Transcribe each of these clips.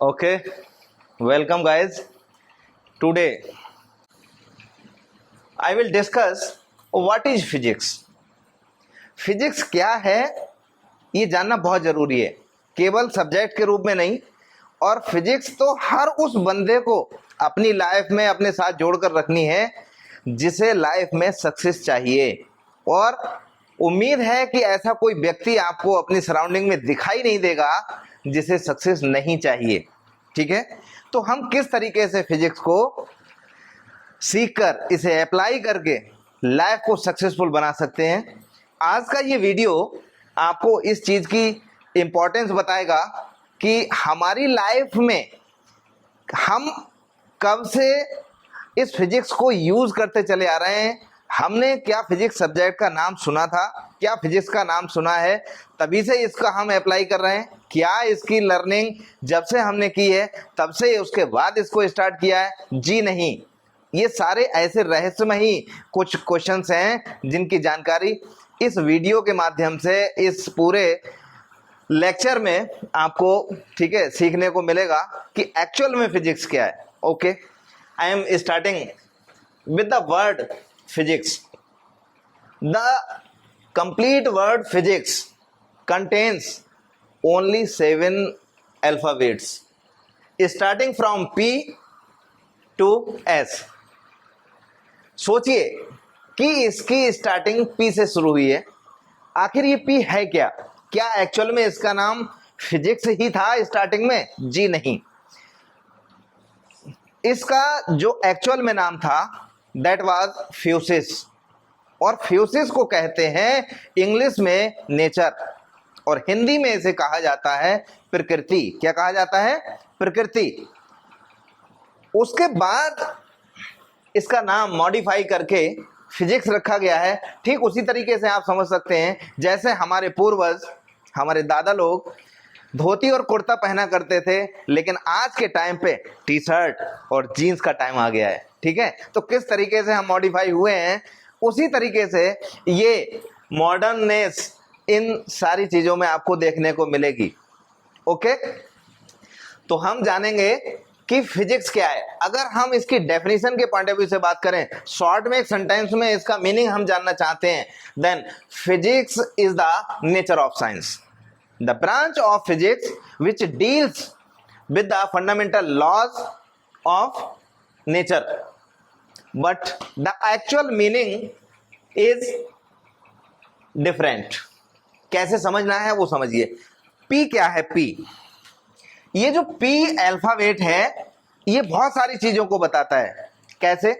Okay, welcome guys. Today I will discuss what is physics. Physics क्या है ये जानना बहुत जरूरी है, केवल सब्जेक्ट के रूप में नहीं। और फिजिक्स तो हर उस बंदे को अपनी लाइफ में अपने साथ जोड़कर रखनी है जिसे लाइफ में सक्सेस चाहिए। और उम्मीद है कि ऐसा कोई व्यक्ति आपको अपनी सराउंडिंग में दिखाई नहीं देगा जिसे सक्सेस नहीं चाहिए। ठीक है, तो हम किस तरीके से फिजिक्स को सीखकर इसे अप्लाई करके लाइफ को सक्सेसफुल बना सकते हैं। आज का ये वीडियो आपको इस चीज की इंपॉर्टेंस बताएगा कि हमारी लाइफ में हम कब से इस फिजिक्स को यूज करते चले आ रहे हैं। हमने क्या फिजिक्स सब्जेक्ट का नाम सुना था, क्या फिजिक्स का नाम सुना है तभी से इसका हम अप्लाई कर रहे हैं, क्या इसकी लर्निंग जब से हमने की है तब से उसके बाद इसको स्टार्ट किया है? जी नहीं, ये सारे ऐसे रहस्यमयी कुछ क्वेश्चंस हैं जिनकी जानकारी इस वीडियो के माध्यम से इस पूरे लेक्चर में आपको ठीक है सीखने को मिलेगा कि एक्चुअल में फिजिक्स क्या है। Okay, I am starting with the word physics. The complete word physics contains only 7 alphabets starting from P to S। सोचिए कि इसकी स्टार्टिंग P से शुरू हुई है। आखिर ये P है क्या? क्या एक्चुअल में इसका नाम फिजिक्स ही था स्टार्टिंग में? जी नहीं, इसका जो एक्चुअल में नाम था दैट वाज फ्यूसिस। और फ्यूसिस को कहते हैं इंग्लिश में नेचर और हिंदी में इसे कहा जाता है प्रकृति। क्या कहा जाता है? प्रकृति। उसके बाद इसका नाम मॉडिफाई करके फिजिक्स रखा गया है। ठीक उसी तरीके से आप समझ सकते हैं जैसे हमारे पूर्वज, हमारे दादा लोग धोती और कुर्ता पहना करते थे, लेकिन आज के टाइम पे टी शर्ट और जीन्स का टाइम आ गया है। ठीक है, तो किस तरीके से हम मॉडिफाई हुए हैं उसी तरीके से ये मॉडर्ननेस इन सारी चीजों में आपको देखने को मिलेगी। ओके, तो हम जानेंगे कि फिजिक्स क्या है। अगर हम इसकी डेफिनेशन के पॉइंट ऑफ व्यू से बात करें, शॉर्ट में एक सेंटेंस में इसका मीनिंग हम जानना चाहते हैं, then physics is the nature of science, the branch of physics which deals with the fundamental laws of nature, but the actual meaning is different. कैसे समझना है वो समझिए। पी क्या है? पी, ये जो पी अल्फाबेट है ये बहुत सारी चीजों को बताता है। कैसे?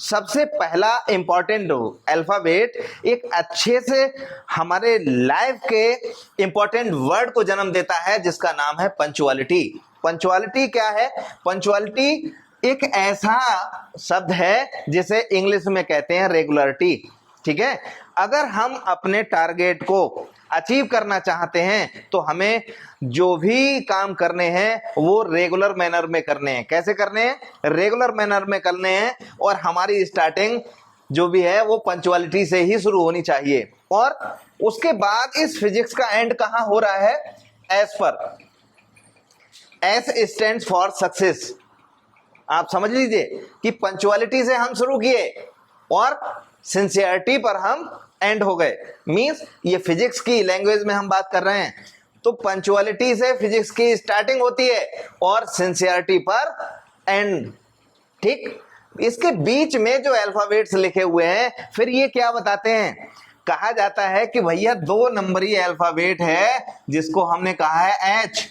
सबसे पहला इंपॉर्टेंट अल्फाबेट एक अच्छे से हमारे लाइफ के इंपॉर्टेंट वर्ड को जन्म देता है जिसका नाम है पंचुअलिटी। पंचुअलिटी क्या है? पंचुअलिटी एक ऐसा शब्द है जिसे इंग्लिश में कहते हैं रेगुलरिटी। ठीक है, अगर हम अपने टारगेट को अचीव करना चाहते हैं तो हमें जो भी काम करने हैं वो रेगुलर मैनर में करने हैं। कैसे करने हैं? रेगुलर मैनर में करने हैं। और हमारी स्टार्टिंग जो भी है वो पंचुअलिटी से ही शुरू होनी चाहिए। और उसके बाद इस फिजिक्स का एंड कहां हो रहा है? एस पर। S stands for success. आप समझ लीजिए कि पंचुअलिटी से हम शुरू किए और सिंसियरिटी पर हम एंड हो गए। मींस ये फिजिक्स की लैंग्वेज में हम बात कर रहे हैं तो पंचुअलिटी से फिजिक्स की स्टार्टिंग होती है और सिंसियरिटी पर एंड। ठीक, इसके बीच में जो अल्फाबेट्स लिखे हुए हैं फिर ये क्या बताते हैं? कहा जाता है कि भैया 2 नंबरी अल्फाबेट है जिसको हमने कहा है एच।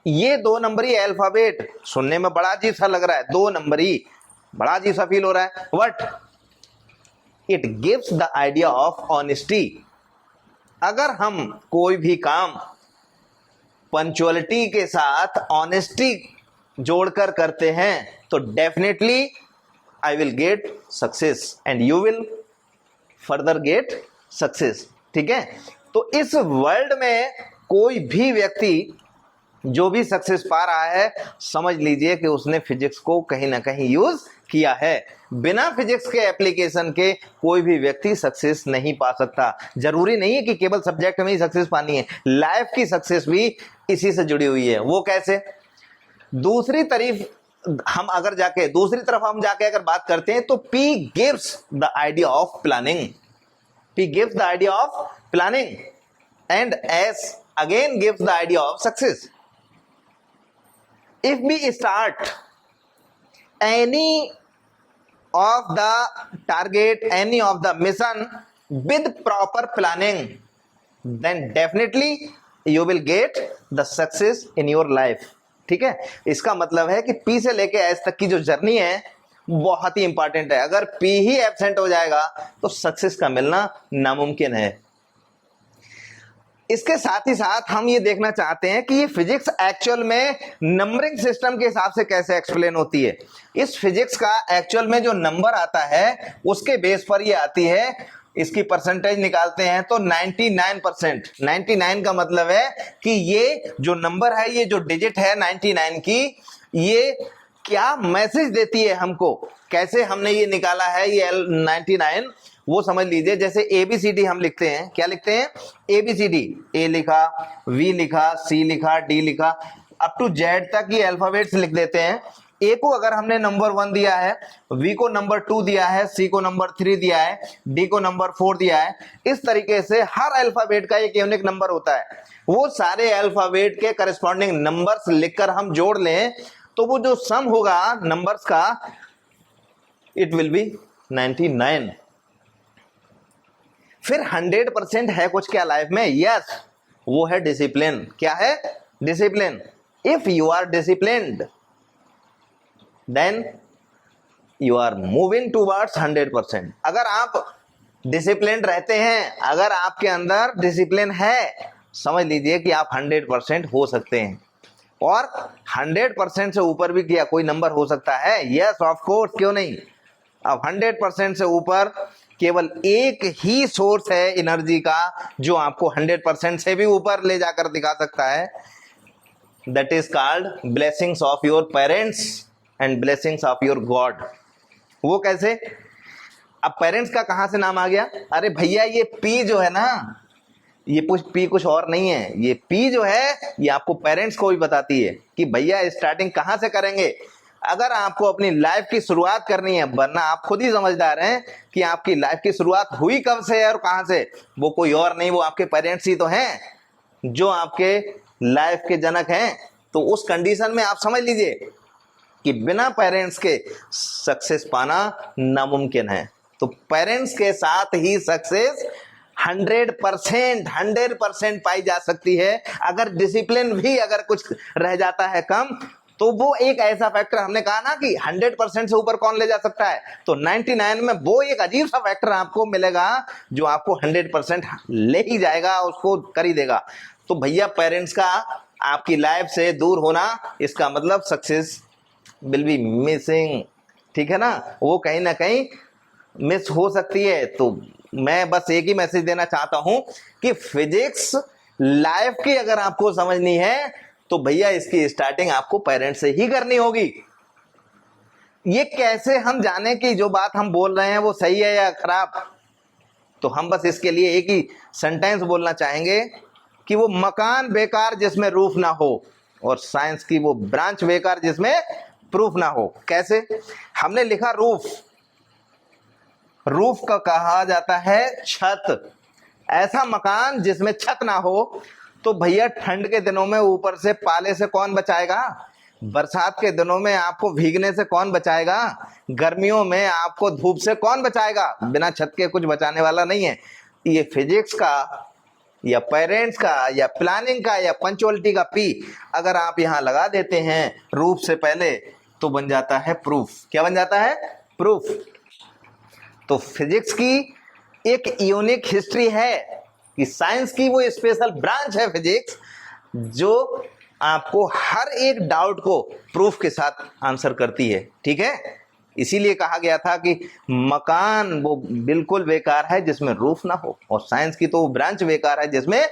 ये 2 नंबरी अल्फाबेट सुनने में बड़ा अजीब सा लग रहा है, 2 नंबरी, बड़ा अजीब सा फील हो रहा है, but it gives the idea of honesty. अगर हम कोई भी काम पंचुअलिटी के साथ ऑनेस्टी जोड़कर करते हैं तो definitely I will get success and you will further get success. ठीक है, तो इस वर्ल्ड में कोई भी व्यक्ति जो भी सक्सेस पा रहा है समझ लीजिए कि उसने फिजिक्स को कहीं ना कहीं यूज किया है। बिना फिजिक्स के एप्लीकेशन के कोई भी व्यक्ति सक्सेस नहीं पा सकता। जरूरी नहीं है कि केवल सब्जेक्ट में ही सक्सेस पानी है, लाइफ की सक्सेस भी इसी से जुड़ी हुई है। वो कैसे? दूसरी तरफ हम जाके अगर बात करते हैं तो P gives the idea of planning. P gives the idea of planning and S again gives the idea of success. If we start any of the target, any of the mission with proper planning, then definitely you will get the success in your life. ठीक है, इसका मतलब है कि P से लेके S तक की जो जर्नी है बहुत ही इंपॉर्टेंट है. अगर P ही एब्सेंट हो जाएगा तो सक्सेस का मिलना नामुमकिन है. इसके साथ ही साथ हम ये देखना चाहते हैं कि ये फिजिक्स एक्चुअल में नंबरिंग सिस्टम के हिसाब से कैसे एक्सप्लेन होती है. इस फिजिक्स का एक्चुअल में जो नंबर आता है उसके बेस पर ये आती है. इसकी परसेंटेज निकालते हैं तो 99%. 99 का मतलब है कि ये जो नंबर है, ये जो डिजिट है 99 की, ये क्या मैसेज देती है हमको. कैसे हमने ये निकाला है ये 99, वो समझ लीजिए. जैसे ABCD हम लिखते हैं, क्या लिखते हैं? ABCD. A लिखा, V लिखा, C लिखा, D लिखा, अप टू Z तक ये अल्फाबेट्स लिख देते हैं. A को अगर हमने नंबर 1 दिया है, V को नंबर 2 दिया है, C को नंबर 3 दिया है, D को नंबर 4 दिया है. इस तरीके से हर अल्फाबेट का एक यूनिक नंबर होता है. वो सारे अल्फाबेट के करस्पॉन्डिंग नंबर्स लिखकर हम जोड़ लें तो वो जो सम होगा नंबर्स का, इट विल बी 99. फिर 100% है कुछ क्या लाइफ में? यस, वो है डिसिप्लिन. क्या है? Discipline. If you are disciplined then you are moving towards 100%. अगर आप डिसिप्लिन्ड रहते हैं, अगर आपके अंदर डिसिप्लिन है, समझ लीजिए कि आप 100% हो सकते हैं. और 100% से ऊपर भी क्या कोई नंबर हो सकता है? यस ऑफ कोर्स, क्यों नहीं. अब 100% से ऊपर केवल एक ही सोर्स है एनर्जी का जो आपको 100% से भी ऊपर ले जाकर दिखा सकता है. That is called blessings of your parents and blessings of your God. वो कैसे? अब पेरेंट्स का कहां से नाम आ गया? अरे भैया, ये P जो है ना, ये P कुछ और नहीं है. ये P जो है ये आपको पेरेंट्स को भी बताती है कि भैया स्टार्टिंग कहां से करेंगे. अगर आपको अपनी लाइफ की शुरुआत करनी है, वरना आप खुद ही समझदार हैं कि आपकी लाइफ की शुरुआत हुई कब से और कहां से. वो कोई और नहीं, वो आपके पेरेंट्स ही तो हैं जो आपके लाइफ के जनक हैं. तो उस कंडीशन में आप समझ लीजिए कि बिना पेरेंट्स के सक्सेस पाना नामुमकिन है. तो पेरेंट्स के साथ ही सक्सेस 100% पाई जा सकती है. अगर डिसिप्लिन भी अगर कुछ रह जाता है कम, तो वो एक ऐसा फैक्टर, हमने कहा ना कि 100% से ऊपर कौन ले जा सकता है, तो 99 में वो एक अजीब सा फैक्टर आपको मिलेगा जो आपको 100% ले ही जाएगा, उसको कर ही देगा. तो भैया, पेरेंट्स का आपकी लाइफ से दूर होना, इसका मतलब सक्सेस विल बी मिसिंग. ठीक है ना, वो कहीं ना कहीं मिस हो सकती है. तो मैं बस एक ही मैसेज देना चाहता हूं कि फिजिक्स लाइफ की अगर आपको समझनी है तो भैया इसकी स्टार्टिंग आपको पेरेंट्स से ही करनी होगी. ये कैसे हम जाने कि जो बात हम बोल रहे हैं वो सही है या खराब? तो हम बस इसके लिए एक ही सेंटेंस बोलना चाहेंगे कि वो मकान बेकार जिसमें रूफ ना हो, और साइंस की वो ब्रांच बेकार जिसमें प्रूफ ना हो. कैसे? हमने लिखा रूफ. रूफ का कहा जाता है छत. ऐसा मकान जिसमें छत ना हो तो भैया ठंड के दिनों में ऊपर से पाले से कौन बचाएगा? बरसात के दिनों में आपको भीगने से कौन बचाएगा? गर्मियों में आपको धूप से कौन बचाएगा? बिना छत के कुछ बचाने वाला नहीं है. ये फिजिक्स का या पेरेंट्स का या प्लानिंग का या पंचुअलिटी का P अगर आप यहां लगा देते हैं रूफ से पहले, तो बन जाता है प्रूफ. क्या बन जाता है? प्रूफ. तो फिजिक्स की एक यूनिक हिस्ट्री है कि साइंस की वो स्पेशल ब्रांच है फिजिक्स, जो आपको हर एक डाउट को प्रूफ के साथ आंसर करती है. ठीक है, इसीलिए कहा गया था कि मकान वो बिल्कुल बेकार है जिसमें रूफ ना हो, और साइंस की तो वो ब्रांच बेकार है जिसमें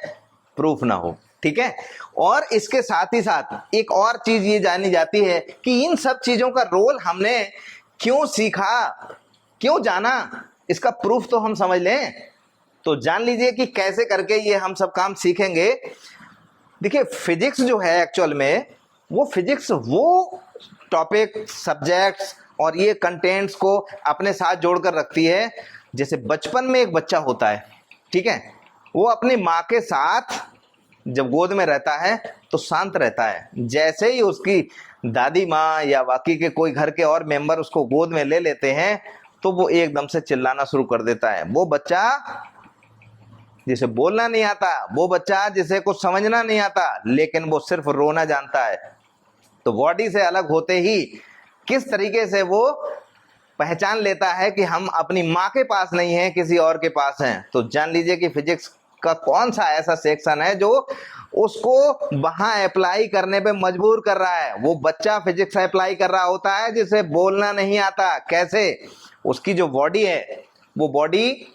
प्रूफ ना हो. ठीक है, और इसके साथ ही साथ एक और चीज ये जानी जाती है कि इन सब चीजों का रोल हमने क्यों सीखा, क्यों जाना, इसका प्रूफ तो हम समझ लें. तो जान लीजिए कि कैसे करके ये हम सब काम सीखेंगे. देखिए, फिजिक्स जो है एक्चुअल में वो फिजिक्स वो टॉपिक, सब्जेक्ट्स और ये कंटेंट्स को अपने साथ जोड़कर रखती है। जैसे बचपन में एक बच्चा होता है, ठीक है, वो अपनी माँ के साथ जब गोद में रहता है तो शांत रहता है। जैसे ही उसकी दादी माँ या बाकी के कोई घर के और मेंबर उसको गोद में ले लेते हैं तो वो एकदम से चिल्लाना शुरू कर देता है। वो बच्चा जिसे बोलना नहीं आता, वो बच्चा जिसे कुछ समझना नहीं आता, लेकिन वो सिर्फ रोना जानता है। तो बॉडी से अलग होते ही किस तरीके से वो पहचान लेता है कि हम अपनी माँ के पास नहीं हैं, किसी और के पास हैं। तो जान लीजिए कि फिजिक्स का कौन सा ऐसा सेक्शन है जो उसको वहां अप्लाई करने पे मजबूर कर रहा है। वो बच्चा फिजिक्स अप्लाई कर रहा होता है जिसे बोलना नहीं आता। कैसे? उसकी जो बॉडी है वो बॉडी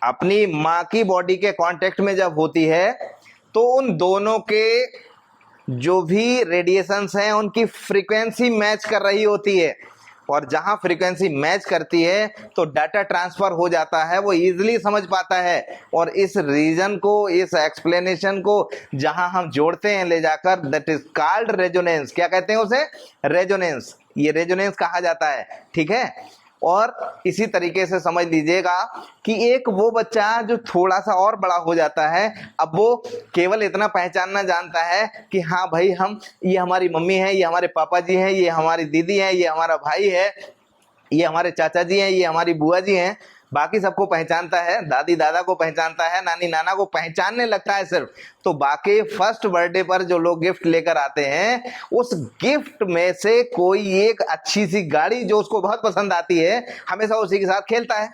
अपनी माँ की बॉडी के कांटेक्ट में जब होती है तो उन दोनों के जो भी रेडिएशंस हैं उनकी फ्रीक्वेंसी मैच कर रही होती है, और जहां फ्रीक्वेंसी मैच करती है तो डाटा ट्रांसफर हो जाता है, वो इजीली समझ पाता है। और इस रीजन को, इस एक्सप्लेनेशन को जहां हम जोड़ते हैं ले जाकर, दैट इज कॉल्ड रेजोनेंस। क्या कहते हैं उसे? रेजोनेंस। ये रेजोनेंस कहा जाता है, ठीक है। और इसी तरीके से समझ लीजिएगा कि एक वो बच्चा जो थोड़ा सा और बड़ा हो जाता है, अब वो केवल इतना पहचानना जानता है कि हाँ भाई, हम, ये हमारी मम्मी है, ये हमारे पापा जी हैं, ये हमारी दीदी है, ये हमारा भाई है, ये हमारे चाचा जी हैं, ये हमारी बुआ जी हैं। बाकी सबको पहचानता है, दादी दादा को पहचानता है, नानी नाना को पहचानने लगता है सिर्फ। तो बाकी फर्स्ट बर्थडे पर जो लोग गिफ्ट लेकर आते हैं, उस गिफ्ट में से कोई एक अच्छी सी गाड़ी जो उसको बहुत पसंद आती है, हमेशा उसी के साथ खेलता है।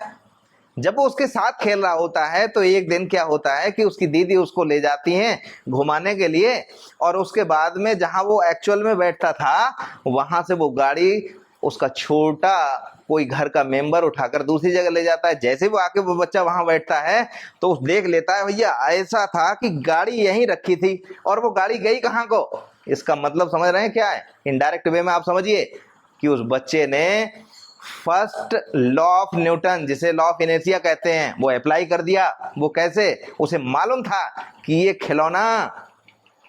जब वो उसके साथ खेल रहा होता है तो एक दिन क्या होता है कि उसकी दीदी उसको ले जाती हैं घुमाने के लिए, और उसके बाद में जहां वो एक्चुअल में बैठता था वहां से वो गाड़ी उसका छोटा कोई घर का मेंबर उठाकर दूसरी जगह ले जाता है। जैसे वो आके वो बच्चा वहां बैठता है तो देख लेता है, भैया ऐसा था कि गाड़ी यहीं रखी थी और वो गाड़ी गई कहाँ को। इसका मतलब समझ रहे हैं क्या है? इनडायरेक्ट वे में आप समझिए कि उस बच्चे ने फर्स्ट लॉ ऑफ न्यूटन, जिसे लॉ ऑफ इनर्शिया कहते हैं, वो अप्लाई कर दिया। वो कैसे? उसे मालूम था कि ये खिलौना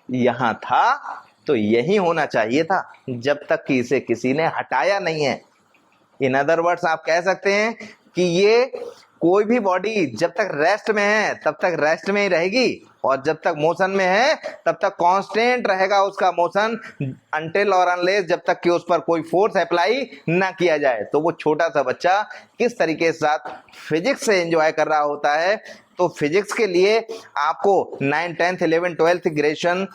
यहां था तो यही होना चाहिए था, जब तक कि इसे किसी ने हटाया नहीं है। इन अदर वर्ड्स आप कह सकते हैं कि ये कोई भी बॉडी जब तक रेस्ट में है तब तक रेस्ट में ही रहेगी, और जब तक मोशन में है तब तक कांस्टेंट रहेगा उसका मोशन, अनटिल और अनलेस जब तक कि उस पर कोई फोर्स अप्लाई ना किया जाए। तो वो छोटा सा बच्चा किस तरीके से साथ फिजिक्स से एंजॉय कर रहा होता है। तो फिजिक्स के लिए आपको 9th 10th 11th 12th graduation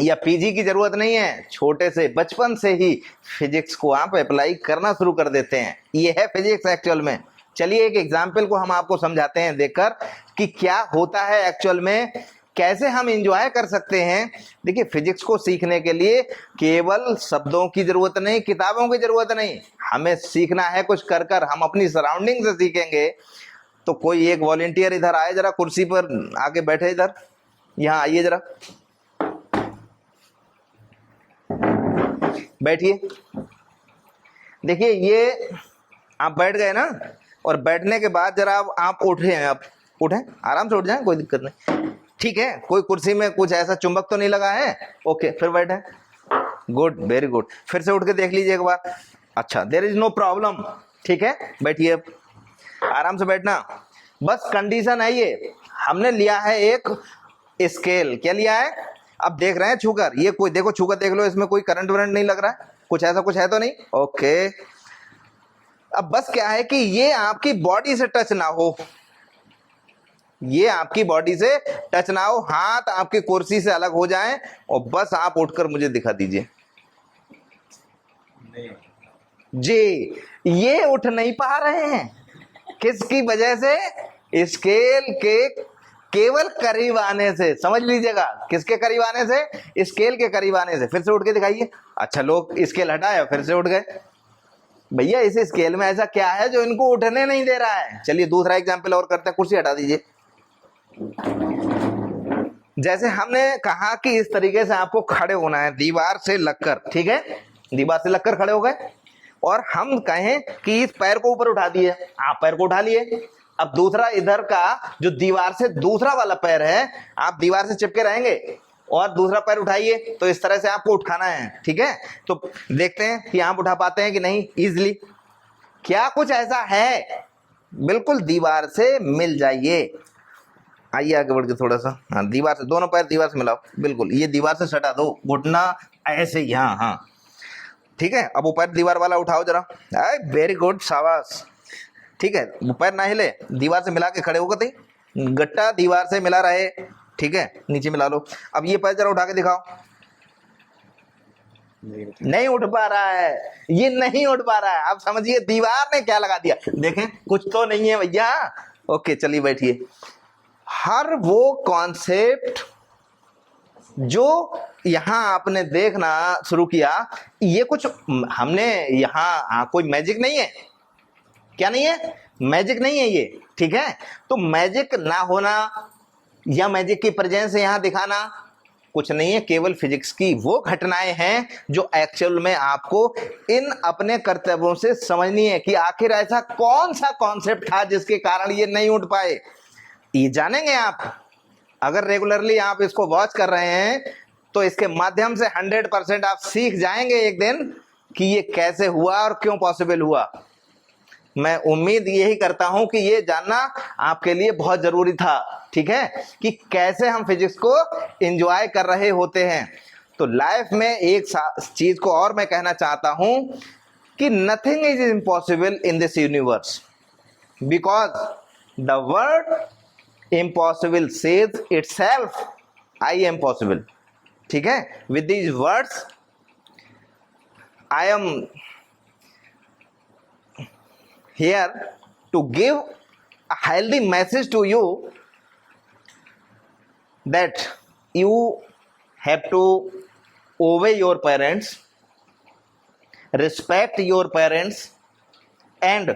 या पीजी की जरूरत नहीं है। छोटे से बचपन से ही फिजिक्स को आप अप्लाई करना शुरू कर देते हैं। ये है फिजिक्स एक्चुअल में। चलिए एक एग्जाम्पल को हम आपको समझाते हैं देखकर कि क्या होता है एक्चुअल में, कैसे हम एंजॉय कर सकते हैं। देखिए, फिजिक्स को सीखने के लिए केवल शब्दों की जरूरत नहीं, किताबों की जरूरत नहीं, हमें सीखना है कुछ कर कर। हम अपनी सराउंडिंग से सीखेंगे। तो कोई एक वॉलेंटियर इधर आए, जरा कुर्सी पर आके बैठे, इधर यहाँ आइए, जरा बैठिए। देखिए, ये आप बैठ गए ना, और बैठने के बाद जरा आप उठे हैं, आप उठें, आराम से उठ जाएं, कोई दिक्कत नहीं, ठीक है। कोई कुर्सी में कुछ ऐसा चुंबक तो नहीं लगा है? ओके, फिर बैठे। Good, very good. फिर से उठ के देख लीजिए एक बार। अच्छा, देयर इज नो प्रॉब्लम, ठीक है, बैठिए, आराम से बैठना। बस कंडीशन है ये, हमने लिया है एक स्केल। क्या लिया है? अब देख रहे हैं छूकर, ये कोई देखो, छूकर देख लो, इसमें कोई करंट वरंट नहीं लग रहा है, कुछ ऐसा कुछ है तो नहीं? ओके। अब बस क्या है कि ये आपकी बॉडी से टच ना हो, ये आपकी बॉडी से टच ना हो, हाथ आपकी कुर्सी से अलग हो जाएं, और बस आप उठकर मुझे दिखा दीजिए। जी, ये उठ नहीं पा रहे हैं, किसकी वजह से? स्केल के केवल करीब आने से। समझ लीजिएगा, किसके करीब आने से? स्केल के करीब आने से। फिर से उठ के दिखाइए। अच्छा, लोग स्केल हटाया, फिर से उठ गए। भैया, इस स्केल में ऐसा क्या है जो इनको उठने नहीं दे रहा है? चलिए दूसरा एग्जाम्पल और करते हैं। कुर्सी हटा दीजिए। जैसे हमने कहा कि इस तरीके से आपको खड़े होना है, दीवार से लगकर, ठीक है, दीवार से लगकर खड़े हो गए, और हम कहें कि इस पैर को ऊपर उठा दिए, आप पैर को उठा लिए। अब दूसरा इधर का जो दीवार से दूसरा वाला पैर है, आप दीवार से चिपके रहेंगे, और दूसरा पैर उठाइए, तो इस तरह से आपको उठाना है, ठीक है। तो देखते हैं कि आप उठा पाते हैं कि नहीं इजिली। क्या कुछ ऐसा है, बिल्कुल दीवार से मिल जाइए। आइए आगे बढ़ के थोड़ा सा, हाँ दीवार से, दोनों पैर दीवार से मिलाओ, बिल्कुल ये दीवार से सटा दो, घुटना ऐसे ही, हाँ हाँ ठीक है। अब वो पैर दीवार वाला उठाओ जरा, वेरी गुड, शाबाश, ठीक है। वो पैर ना हिले, दीवार से मिला के खड़े होकर दी, गट्टा दीवार से मिला रहे, ठीक है, नीचे मिला लो। अब ये पैर जरा उठा के दिखाओ, नहीं उठ पा रहा है, ये नहीं उठ पा रहा है। आप समझिए दीवार ने क्या लगा दिया, देखें कुछ तो नहीं है भैया। ओके चलिए बैठिए। हर वो कॉन्सेप्ट जो यहां आपने देखना शुरू किया, ये कुछ हमने यहां कोई मैजिक नहीं है, क्या नहीं है, मैजिक नहीं है ये, ठीक है। तो मैजिक ना होना या मैजिक की प्रेजेंस यहां दिखाना कुछ नहीं है, केवल फिजिक्स की वो घटनाएं हैं जो एक्चुअल में आपको इन अपने कर्तव्यों से समझनी है कि आखिर ऐसा कौन सा कॉन्सेप्ट था जिसके कारण ये नहीं उठ पाए। ये जानेंगे आप, अगर रेगुलरली आप इसको वॉच कर रहे हैं तो इसके माध्यम से 100% आप सीख जाएंगे एक दिन कि ये कैसे हुआ और क्यों पॉसिबल हुआ। मैं उम्मीद यही करता हूं कि ये जानना आपके लिए बहुत जरूरी था, ठीक है, कि कैसे हम फिजिक्स को एंजॉय कर रहे होते हैं। तो लाइफ में एक चीज को और मैं कहना चाहता हूं कि nothing is impossible in this universe, because the word impossible says itself I am possible, ठीक है। With these words I am here to give a healthy message to you that you have to obey your parents, respect your parents, and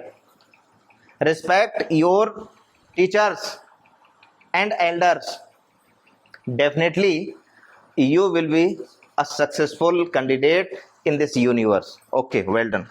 respect your teachers and elders. Definitely you will be a successful candidate in this universe. Okay, well done.